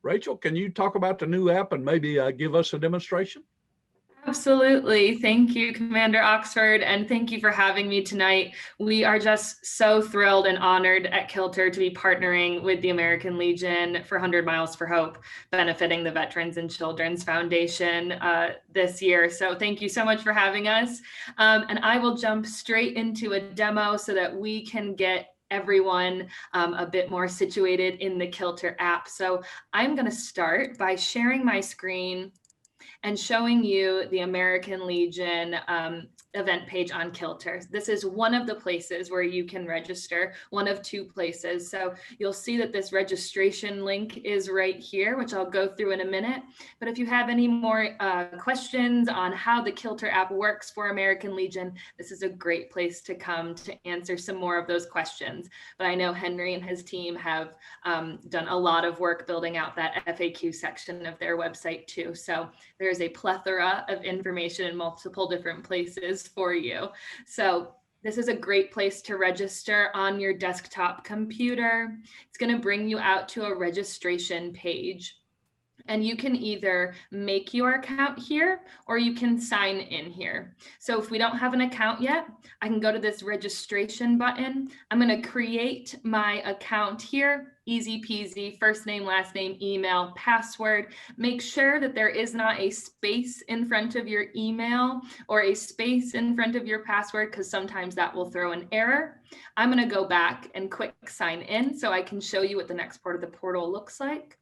Rachel, can you talk about the new app and maybe give us a demonstration? Absolutely. Thank you, Commander Oxford, and thank you for having me tonight. We are just so thrilled and honored at Kilter to be partnering with the American Legion for 100 Miles for Hope, benefiting the Veterans and Children's Foundation this year. So thank you so much for having us. And I will jump straight into a demo so that we can get everyone a bit more situated in the Kilter app. So I'm going to start by sharing my screen and showing you the American Legion event page on Kilter. This is one of the places where you can register, one of two places. So you'll see that this registration link is right here, which I'll go through in a minute. But if you have any more questions on how the Kilter app works for American Legion, this is a great place to come to answer some more of those questions. But I know Henry and his team have done a lot of work building out that FAQ section of their website too. So there's a plethora of information in multiple different places for you. So this is a great place to register on your desktop computer. It's going to bring you out to a registration page. And you can either make your account here or you can sign in here. So if we don't have an account yet, I can go to this registration button. I'm going to create my account here. Easy peasy, first name, last name, email, password. Make sure that there is not a space in front of your email or a space in front of your password, because sometimes that will throw an error. I'm going to go back and quick sign in so I can show you what the next part of the portal looks like.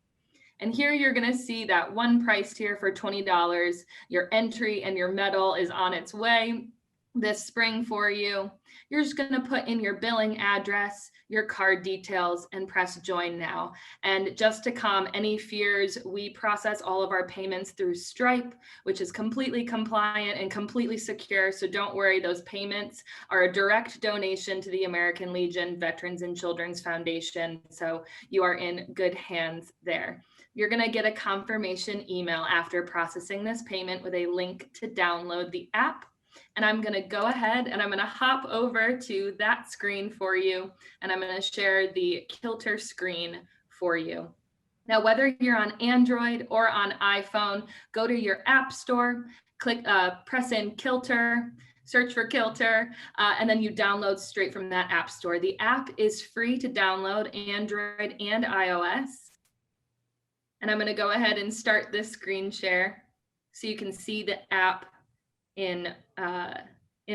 And here you're going to see that one price tier for $20. Your entry and your medal is on its way this spring for you. You're just going to put in your billing address, your card details, and press join now. And just to calm any fears, we process all of our payments through Stripe, which is completely compliant and completely secure. So don't worry, those payments are a direct donation to the American Legion Veterans and Children's Foundation. So you are in good hands there. You're going to get a confirmation email after processing this payment with a link to download the app. And I'm going to go ahead and I'm going to hop over to that screen for you. And I'm going to share the Kilter screen for you. Now, whether you're on Android or on iPhone, go to your app store, click, press in Kilter, search for Kilter, and then you download straight from that app store. The app is free to download, Android and iOS. And I'm going to go ahead and start this screen share so you can see the app in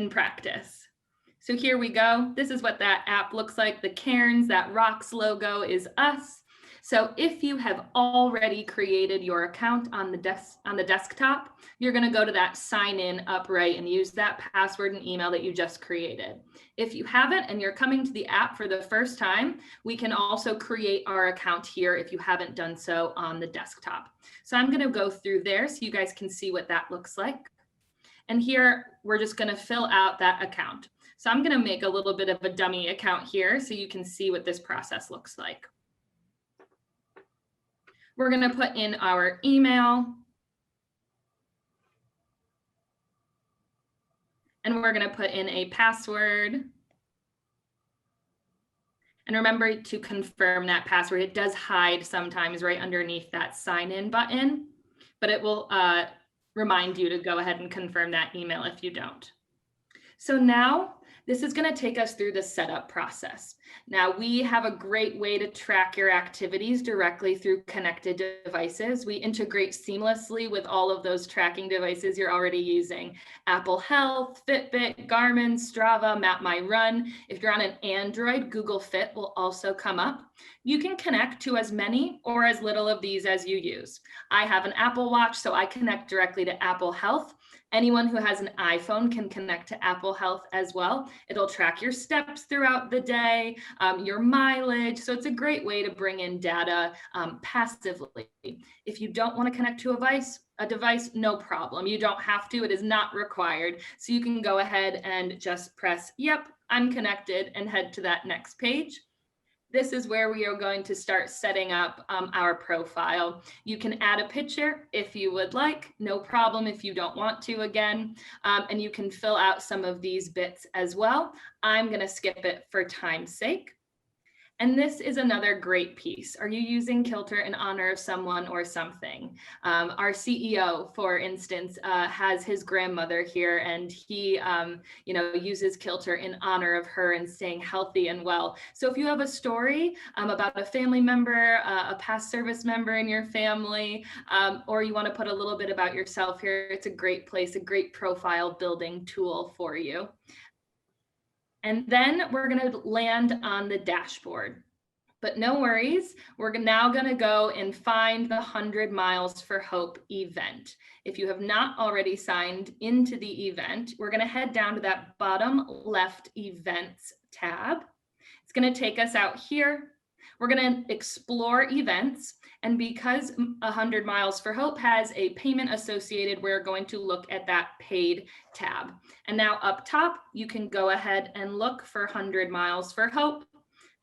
practice. So here we go. This is what that app looks like. The Cairns, that rocks logo is us. So if you have already created your account on the desktop, you're going to go to that sign in up right and use that password and email that you just created. If you haven't and you're coming to the app for the first time, we can also create our account here if you haven't done so on the desktop. So I'm going to go through there so you guys can see what that looks like. And here we're just going to fill out that account. So I'm going to make a little bit of a dummy account here so you can see what this process looks like. We're going to put in our email. And we're going to put in a password. And remember to confirm that password. It does hide sometimes right underneath that sign in button, but it will remind you to go ahead and confirm that email if you don't. So now this is going to take us through the setup process. Now we have a great way to track your activities directly through connected devices. We integrate seamlessly with all of those tracking devices you're already using. Apple Health, Fitbit, Garmin, Strava, Map My Run. If you're on an Android, Google Fit will also come up. You can connect to as many or as little of these as you use. I have an Apple Watch, so I connect directly to Apple Health. Anyone who has an iPhone can connect to Apple Health as well. It'll track your steps throughout the day, your mileage. So it's a great way to bring in data passively. If you don't want to connect to a device, no problem. You don't have to. It is not required. So you can go ahead and just press, yep, I'm connected, and head to that next page. This is where we are going to start setting up our profile. You can add a picture if you would like, no problem if you don't want to again, and you can fill out some of these bits as well. I'm gonna skip it for time's sake. And this is another great piece. Are you using Kilter in honor of someone or something? Our CEO, for instance, has his grandmother here, and he, uses Kilter in honor of her and staying healthy and well. So if you have a story about a family member, a past service member in your family, or you want to put a little bit about yourself here, it's a great place, a great profile building tool for you. And then we're going to land on the dashboard. But no worries, we're now going to go and find the 100 Miles for Hope event. If you have not already signed into the event, we're going to head down to that bottom left events tab. It's going to take us out here. We're going to explore events. And because 100 Miles for Hope has a payment associated, we're going to look at that paid tab. And now up top, you can go ahead and look for 100 Miles for Hope.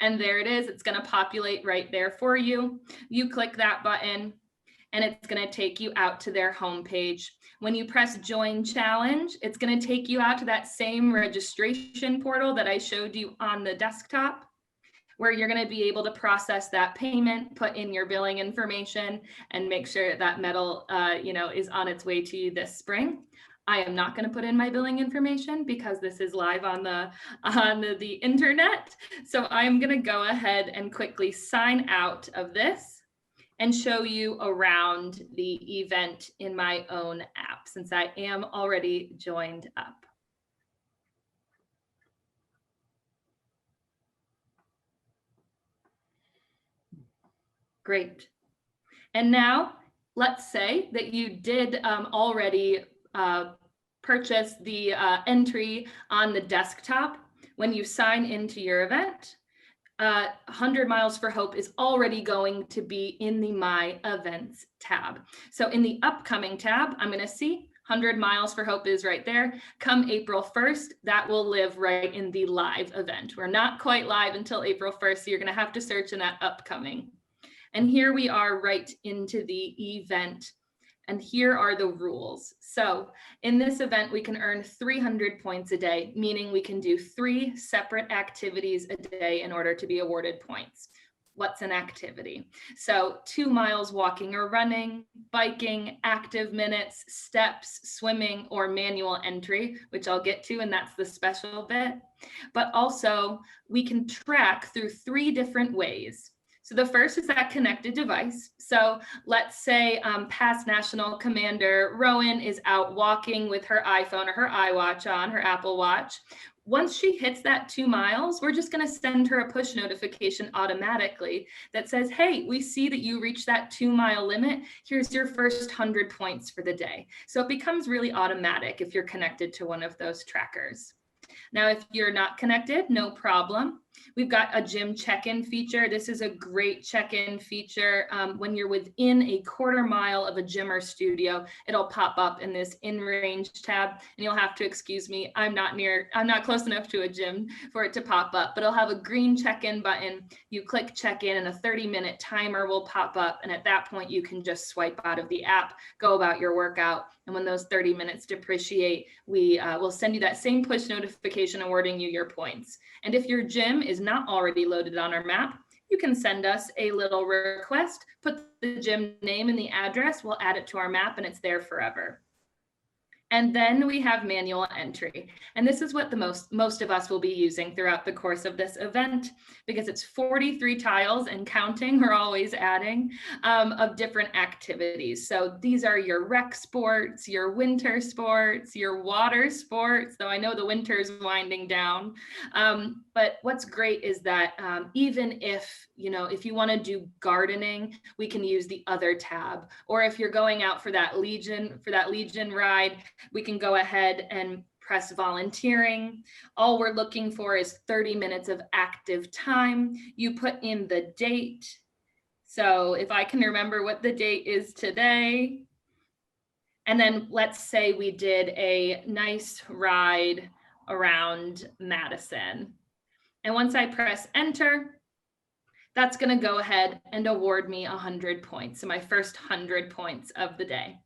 And there it is. It's going to populate right there for you. You click that button and it's going to take you out to their homepage. When you press Join Challenge, it's going to take you out to that same registration portal that I showed you on the desktop, where you're going to be able to process that payment, put in your billing information, and make sure that medal is on its way to you this spring. I am not going to put in my billing information because this is live on the internet. So I'm going to go ahead and quickly sign out of this and show you around the event in my own app, since I am already joined up. Great. And now let's say that you did already purchase the entry on the desktop. When you sign into your event, 100 Miles for Hope is already going to be in the My Events tab. So in the upcoming tab, I'm going to see 100 Miles for Hope is right there. Come April 1st, that will live right in the live event. We're not quite live until April 1st, so you're going to have to search in that upcoming. And here we are right into the event. And here are the rules. So in this event, we can earn 300 points a day, meaning we can do 3 separate activities a day in order to be awarded points. What's an activity? So 2 miles walking or running, biking, active minutes, steps, swimming, or manual entry, which I'll get to, and that's the special bit. But also we can track through 3 different ways. So the first is that connected device. So let's say past National Commander Rowan is out walking with her iPhone or her iWatch on, her Apple Watch. Once she hits that 2 miles, we're just going to send her a push notification automatically that says, hey, we see that you reached that 2-mile limit. Here's your first 100 points for the day. So it becomes really automatic if you're connected to one of those trackers. Now, if you're not connected, no problem. We've got a gym check-in feature. This is a great check-in feature. When you're within a 1/4 mile of a gym or studio, it'll pop up in this in-range tab, and you'll have to excuse me. I'm not close enough to a gym for it to pop up, but it'll have a green check-in button. You click check-in and a 30-minute timer will pop up. And at that point, you can just swipe out of the app, go about your workout. And when those 30 minutes depreciate, we will send you that same push notification awarding you your points. And if your gym is not already loaded on our map, you can send us a little request, put the gym name and the address, we'll add it to our map, and it's there forever. And then we have manual entry. And this is what most of us will be using throughout the course of this event, because it's 43 tiles and counting, we're always adding, of different activities. So these are your rec sports, your winter sports, your water sports, though I know the winter is winding down. But what's great is that even if you want to do gardening, we can use the other tab. Or if you're going out for that Legion ride, we can go ahead and press volunteering. All we're looking for is 30 minutes of active time. You put in the date. So if I can remember what the date is today, and then let's say we did a nice ride around Madison. And once I press enter, that's going to go ahead and award me 100 points. So my first 100 points of the day.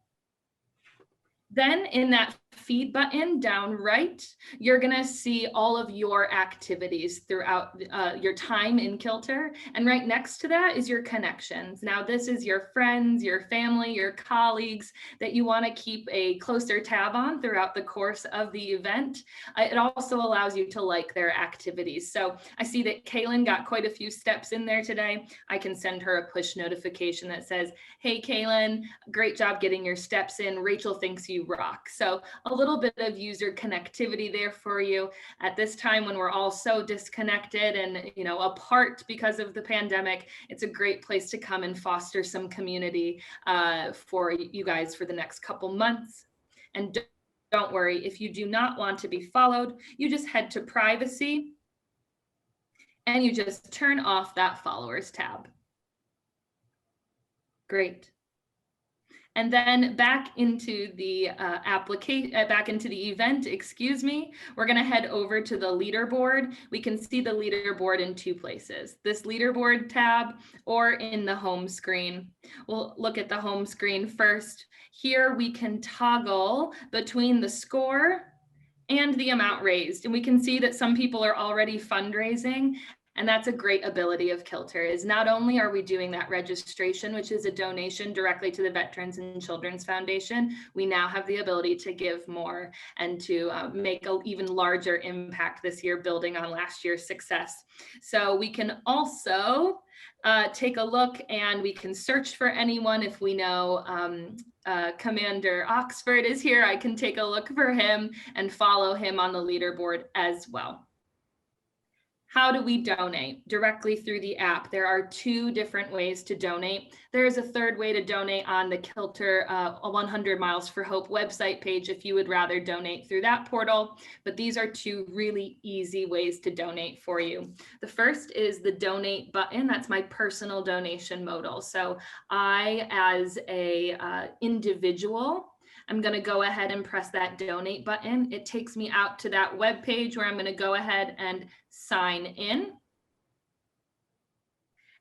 Then in that feed button down right, you're going to see all of your activities throughout your time in Kilter. And right next to that is your connections. Now, this is your friends, your family, your colleagues that you want to keep a closer tab on throughout the course of the event. It also allows you to like their activities. So I see that Kaylin got quite a few steps in there today. I can send her a push notification that says, hey, Kaylin, great job getting your steps in. Rachel thinks you rock. So a little bit of user connectivity there for you at this time when we're all so disconnected and apart because of the pandemic. It's a great place to come and foster some community for you guys for the next couple months. And don't worry, if you do not want to be followed, you just head to privacy and you just turn off that followers tab. Great. And then back into the event, we're going to head over to the leaderboard. We can see the leaderboard in two places, this leaderboard tab or in the home screen. We'll look at the home screen first. Here we can toggle between the score and the amount raised. And we can see that some people are already fundraising. And that's a great ability of Kilter, is not only are we doing that registration, which is a donation directly to the Veterans and Children's Foundation, we now have the ability to give more and to make an even larger impact this year, building on last year's success. So we can also take a look and we can search for anyone. If we know Commander Oxford is here, I can take a look for him and follow him on the leaderboard as well. How do we donate? Directly through the app. There are two different ways to donate. There is a third way to donate on the Kilter 100 Miles for Hope website page if you would rather donate through that portal. But these are two really easy ways to donate for you. The first is the donate button. That's my personal donation modal. So I, as a individual, I'm going to go ahead and press that donate button. It takes me out to that web page where I'm going to go ahead and sign in.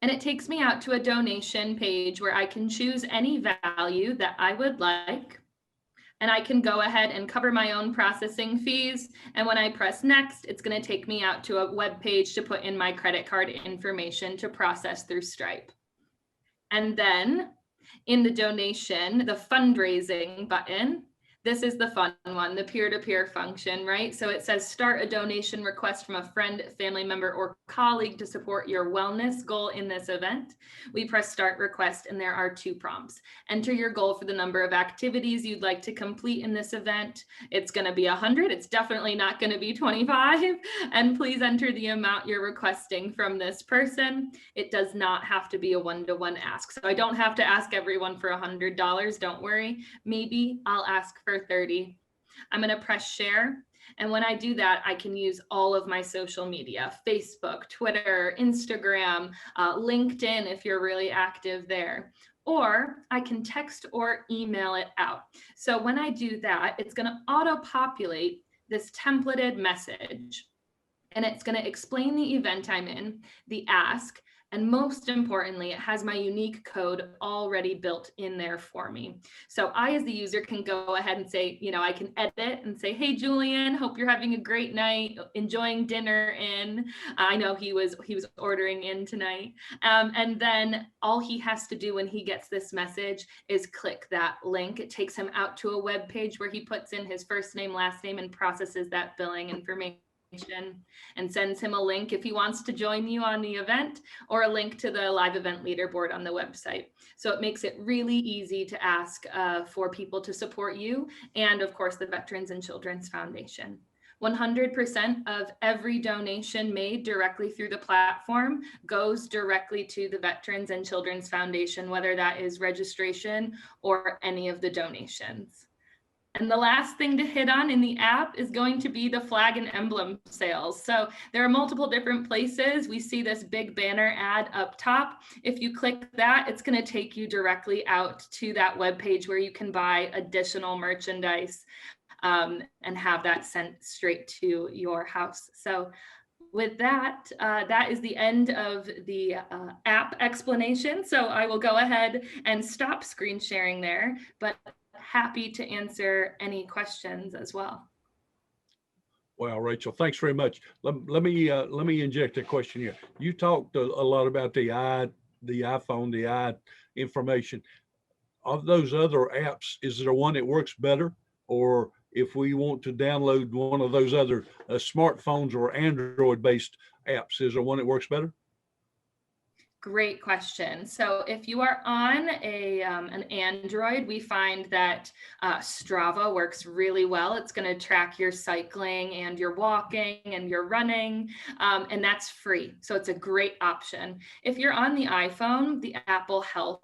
And it takes me out to a donation page where I can choose any value that I would like. And I can go ahead and cover my own processing fees. And when I press next, it's going to take me out to a web page to put in my credit card information to process through Stripe. And then in the donation, the fundraising button, this is the fun one, the peer-to-peer function, right? So it says start a donation request from a friend, family member, or colleague to support your wellness goal in this event. We press start request and there are two prompts. Enter your goal for the number of activities you'd like to complete in this event. It's going to be 100. It's definitely not going to be 25. And please enter the amount you're requesting from this person. It does not have to be a one-to-one ask. So I don't have to ask everyone for $100. Don't worry. Maybe I'll ask for 30. I'm going to press share. And when I do that, I can use all of my social media, Facebook, Twitter, Instagram, LinkedIn, if you're really active there. Or I can text or email it out. So when I do that, it's going to auto-populate this templated message. And it's going to explain the event I'm in, the ask, and most importantly, it has my unique code already built in there for me. So I, as the user, can go ahead and say, I can edit and say, hey, Julian, hope you're having a great night, enjoying dinner in. I know he was ordering in tonight. And then all he has to do when he gets this message is click that link. It takes him out to a web page where he puts in his first name, last name, and processes that billing information and sends him a link if he wants to join you on the event, or a link to the live event leaderboard on the website. So it makes it really easy to ask for people to support you and, of course, the Veterans and Children's Foundation. 100% of every donation made directly through the platform goes directly to the Veterans and Children's Foundation, whether that is registration or any of the donations. And the last thing to hit on in the app is going to be the flag and emblem sales. So there are multiple different places. We see this big banner ad up top. If you click that, it's going to take you directly out to that webpage where you can buy additional merchandise and have that sent straight to your house. So with that, that is the end of the app explanation. So I will go ahead and stop screen sharing there, but happy to answer any questions as well. Well, Rachel, thanks very much. Let me inject a question here. You talked a lot about the iPhone, the i information. Of those other apps, is there one that works better? Or if we want to download one of those other smartphones or Android-based apps, is there one that works better? Great question. So if you are on an Android, we find that Strava works really well. It's going to track your cycling and your walking and your running, and that's free. So it's a great option. If you're on the iPhone, the Apple Health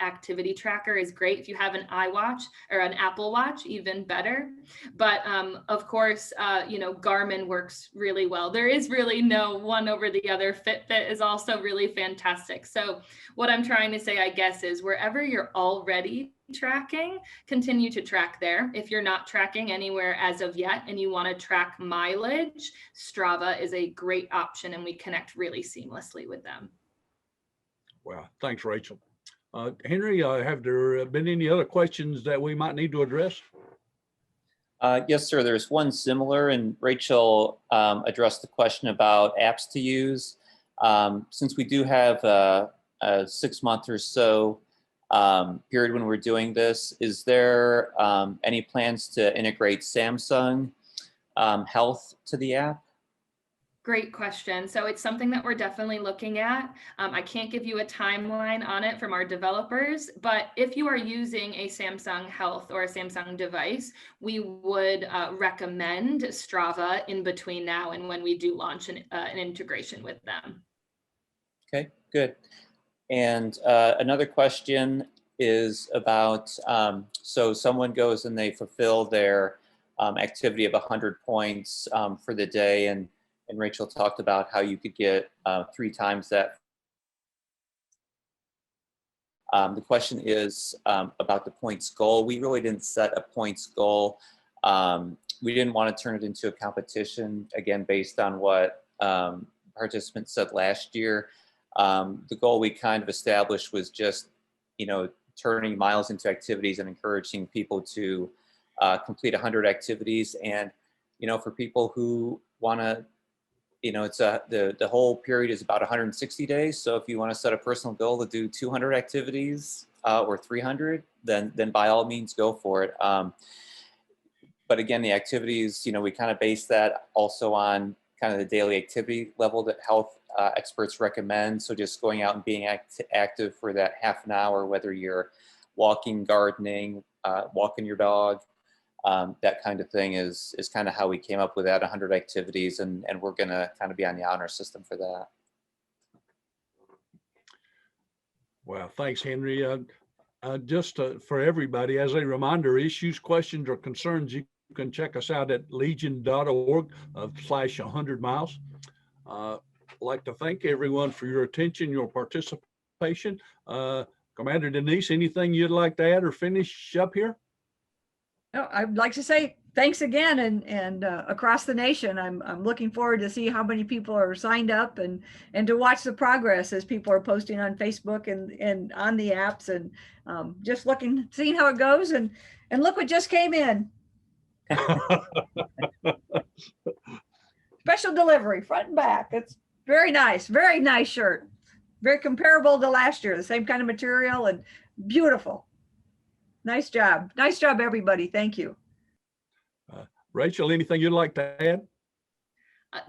activity tracker is great. If you have an iWatch or an Apple Watch, even better. But of course, Garmin works really well. There is really no one over the other. Fitbit is also really fantastic. So what I'm trying to say, I guess, is wherever you're already tracking, continue to track there. If you're not tracking anywhere as of yet and you want to track mileage, Strava is a great option, and we connect really seamlessly with them. Wow, thanks, Rachel. Henry, have there been any other questions that we might need to address? Yes, sir. There's one similar, and Rachel addressed the question about apps to use. Since we do have a 6-month or so period when we're doing this, is there any plans to integrate Samsung Health to the app? Great question. So it's something that we're definitely looking at. I can't give you a timeline on it from our developers, but if you are using a Samsung Health or a Samsung device, we would recommend Strava in between now and when we do launch an integration with them. Okay, good. And another question is about, so someone goes and they fulfill their activity of 100 points for the day, and Rachel talked about how you could get 3 times that. The question is about the points goal. We really didn't set a points goal. We didn't want to turn it into a competition, again, based on what participants said last year. The goal we kind of established was just, turning miles into activities and encouraging people to complete 100 activities. And, for people who want to, it's the whole period is about 160 days. So if you want to set a personal goal to do 200 activities or 300, then by all means go for it. But again, the activities, we kind of base that also on kind of the daily activity level that health experts recommend. So just going out and being active for that half an hour, whether you're walking, gardening, walking your dog, that kind of thing is kind of how we came up with that 100 activities, and we're going to kind of be on the honor system for that. Well, thanks, Henry. Just for everybody, as a reminder, issues, questions, or concerns, you can check us out at legion.org/100 miles. I'd like to thank everyone for your attention, your participation. Commander Denise, anything you'd like to add or finish up here? No, I'd like to say thanks again, and across the nation. I'm looking forward to see how many people are signed up and to watch the progress as people are posting on Facebook and on the apps, and just seeing how it goes. And look what just came in. Special delivery, front and back. It's very nice shirt. Very comparable to last year, the same kind of material and beautiful. Nice job, everybody. Thank you. Rachel, anything you'd like to add?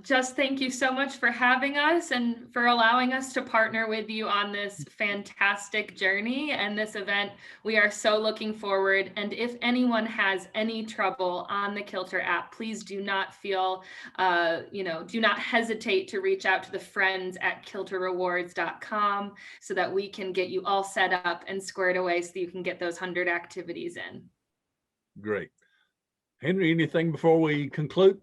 Just thank you so much for having us and for allowing us to partner with you on this fantastic journey and this event. We are so looking forward. And if anyone has any trouble on the Kilter app, please do not feel, do not hesitate to reach out to the friends at kilterrewards.com so that we can get you all set up and squared away so you can get those 100 activities in. Great. Henry, anything before we conclude?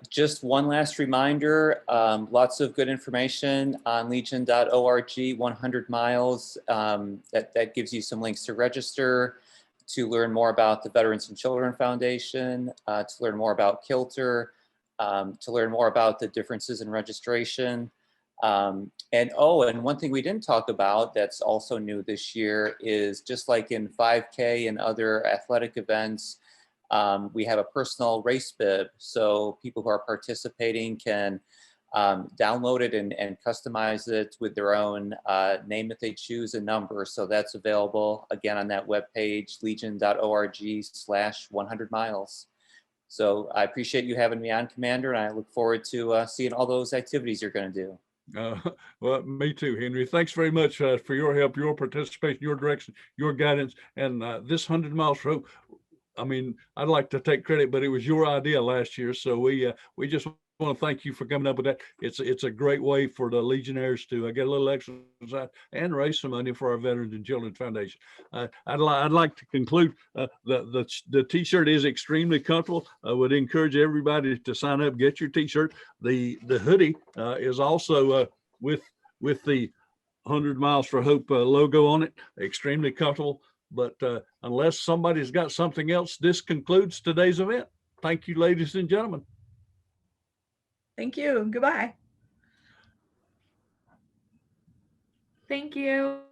Just one last reminder, lots of good information on legion.org, 100 miles. That gives you some links to register, to learn more about the Veterans and Children Foundation, to learn more about Kilter, to learn more about the differences in registration. And one thing we didn't talk about that's also new this year is, just like in 5K and other athletic events, we have a personal race bib. So people who are participating can download it and customize it with their own name if they choose, a number. So that's available again on that webpage, legion.org/100 miles. So I appreciate you having me on, Commander, and I look forward to seeing all those activities you're going to do. Well, me too, Henry. Thanks very much for your help, your participation, your direction, your guidance, and this 100 miles for hope. I mean, I'd like to take credit, but it was your idea last year, so we just want to thank you for coming up with that. It's a great way for the Legionnaires to get a little exercise and raise some money for our Veterans and Children's Foundation. I'd like to conclude. The T-shirt is extremely comfortable. I would encourage everybody to sign up, get your T-shirt. The hoodie is also with the 100 Miles for Hope logo on it. Extremely comfortable. But unless somebody's got something else, this concludes today's event. Thank you, ladies and gentlemen. Thank you. Goodbye. Thank you.